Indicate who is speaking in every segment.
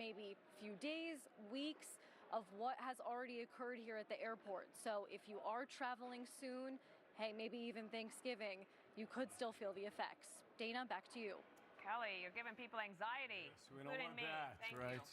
Speaker 1: maybe few days, weeks of what has already occurred here at the airport. So if you are traveling soon, hey, maybe even Thanksgiving, you could still feel the effects. Dana, back to you.
Speaker 2: Kelly, you're giving people anxiety,
Speaker 3: So we don't want
Speaker 2: me.
Speaker 3: that,
Speaker 2: Thank
Speaker 3: right?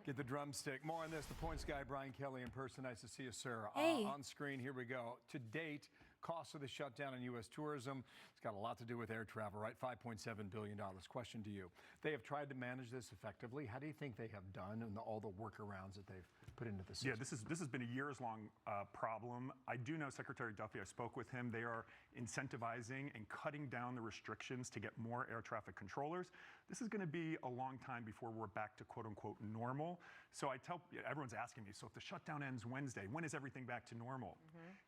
Speaker 3: Get the drumstick. More on this. The points guy, Brian Kelly, in person. Nice to see you, sir.
Speaker 4: Hey.
Speaker 3: On screen, here we go. To date, cost of the shutdown in U.S. tourism. It's got a lot to do with air travel, right? $5.7 billion. Question to you. They have tried to manage this effectively. How do you think they have done and all the workarounds that they've put into the system?
Speaker 5: Yeah, this has been a years-long problem. I do know Secretary Duffy. I spoke with him. They are incentivizing and cutting down the restrictions to get more air traffic controllers. This is going to be a long time before we're back to quote-unquote normal. So I tell everyone's asking me, so if the shutdown ends Wednesday, when is everything back to normal?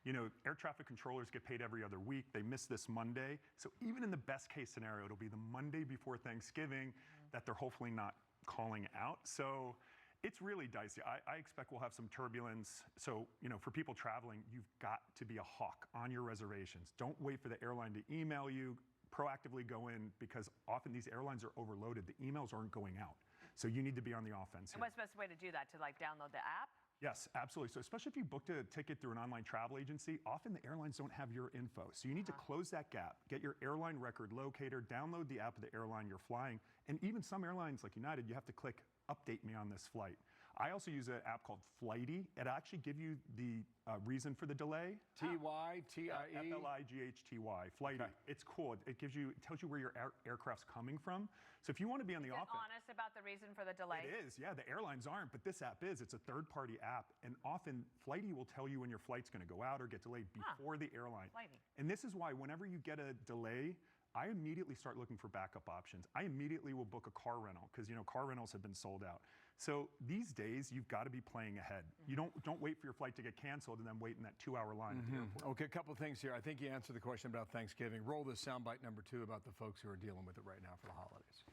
Speaker 5: You know, air traffic controllers get paid every other week. They miss this Monday. So even in the best case scenario, it'll be the Monday before Thanksgiving that they're hopefully not calling out. So it's really dicey. I expect we'll have some turbulence. So, you know, for people traveling, you've got to be a hawk on your reservations. Don't wait for the airline to email you. Proactively go in, because often these airlines are overloaded. The emails aren't going out. So you need to be on the offense here.
Speaker 2: And what's the best way to do that? To like download the app?
Speaker 5: Yes, absolutely. So especially if you booked a ticket through an online travel agency, often the airlines don't have your info. So you need to close that gap, get your airline record locator, download the app of the airline you're flying. And even some airlines like United, you have to click update me on this flight. I also use an app called Flighty. It actually gives you the reason for the delay.
Speaker 3: T-Y-T-I-E?
Speaker 5: F-L-I-G-H-T-Y, Flighty. Okay. It's cool. It tells you where your aircraft's coming from. So if you want to be on the offense.
Speaker 2: Is it honest about the reason for the delay?
Speaker 5: It is, yeah. The airlines aren't, but this app is. It's a third-party app, and often Flighty will tell you when your flight's going to go out or get delayed before the airline.
Speaker 2: Flighty.
Speaker 5: And this is why whenever you get a delay, I immediately start looking for backup options. I immediately will book a car rental, because, you know, car rentals have been sold out. So these days, you've got to be playing ahead. You don't wait for your flight to get canceled and then wait in that 2-hour line at the airport.
Speaker 3: Okay, a couple of things here. I think you answered the question about Thanksgiving. Roll this soundbite number 2 about the folks who are dealing with it right now for the holidays.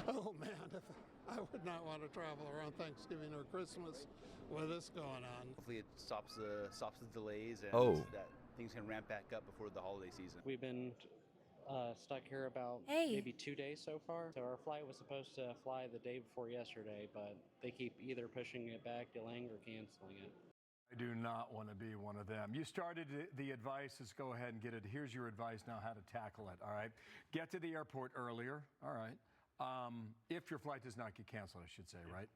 Speaker 6: Oh man, I would not want to travel around Thanksgiving or Christmas with this going on.
Speaker 7: Hopefully it stops the delays and that things can ramp back up before the holiday season.
Speaker 8: We've been stuck here about maybe 2 days so far. So our flight was supposed to fly the day before yesterday, but they keep either pushing it back, delaying, or canceling it.
Speaker 3: I do not want to be one of them. You started the advice. Let's go ahead and get it. Here's your advice now how to tackle it, all right? Get to the airport earlier, all right? If your flight does not get canceled, I should say, right?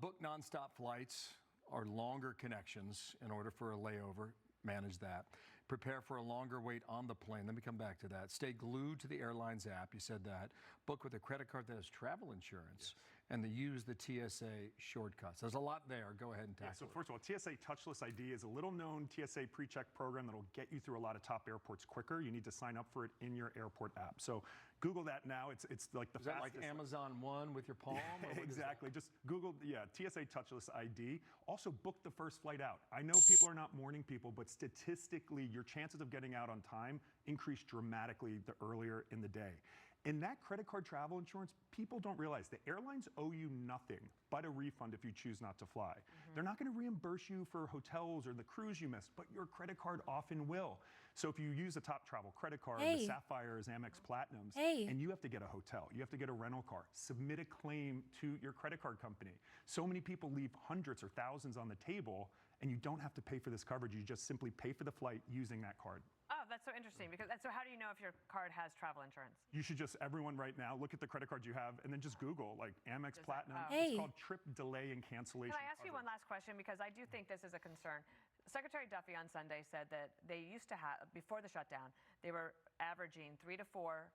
Speaker 3: Book nonstop flights or longer connections in order for a layover. Manage that. Prepare for a longer wait on the plane. Let me come back to that. Stay glued to the airline's app. You said that. Book with a credit card that has travel insurance, and use the TSA shortcuts. There's a lot there. Go ahead and tackle
Speaker 5: So first of all, TSA Touchless ID is a little-known TSA pre-check program that'll get you through a lot of top airports quicker. You need to sign up for it in your airport app. So Google that now. It's like the
Speaker 3: fastest. Is that like Amazon One with your palm?
Speaker 5: Exactly. Just Google, TSA Touchless ID. Also, book the first flight out. I know people are not morning people, but statistically, your chances of getting out on time increase dramatically the earlier in the day. In that credit card travel insurance, people don't realize the airlines owe you nothing but a refund if you choose not to fly. They're not going to reimburse you for hotels or the cruise you missed, but your credit card often will. So if you use a top travel credit card, the Sapphires, Amex Platinums, and you have to get a hotel, you have to get a rental car, submit a claim to your credit card company. So many people leave hundreds or thousands on the table, and you don't have to pay for this coverage. You just simply pay for the flight using that card.
Speaker 2: Oh, that's so interesting. So how do you know if your card has travel insurance?
Speaker 5: You should everyone right now, look at the credit cards you have and then just Google like Amex Platinum. It's called trip delay and cancellation.
Speaker 2: Can I ask you one last question? Because I do think this is a concern. Secretary Duffy on Sunday said that they used to have, before the shutdown, they were averaging 3 to 4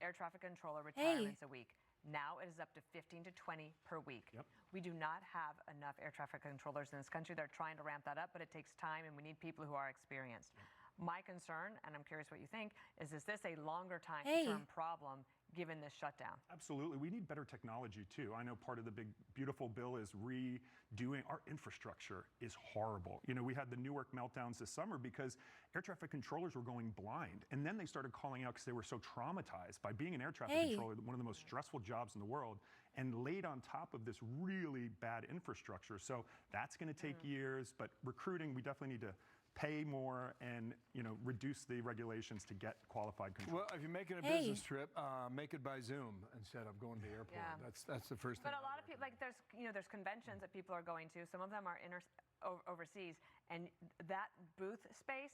Speaker 2: air traffic controller retirements a week. Now it is up to 15 to 20 per week. We do not have enough air traffic controllers in this country. They're trying to ramp that up, but it takes time, and we need people who are experienced. My concern, and I'm curious what you think, is this a longer term problem given this shutdown?
Speaker 5: Absolutely. We need better technology, too. I know part of the big, beautiful bill is redoing our infrastructure is horrible. You know, we had the Newark meltdowns this summer because air traffic controllers were going blind. And then they started calling out because they were so traumatized by being an air traffic controller, one of the most stressful jobs in the world, and laid on top of this really bad infrastructure. So that's going to take years. But recruiting, we definitely need to pay more and reduce the regulations to get qualified control.
Speaker 3: Well, if you're making a business trip, make it by Zoom instead of going to the airport.
Speaker 2: Yeah.
Speaker 3: That's the first thing.
Speaker 2: But a lot of people, like there's conventions that people are going to. Some of them are overseas, and that booth space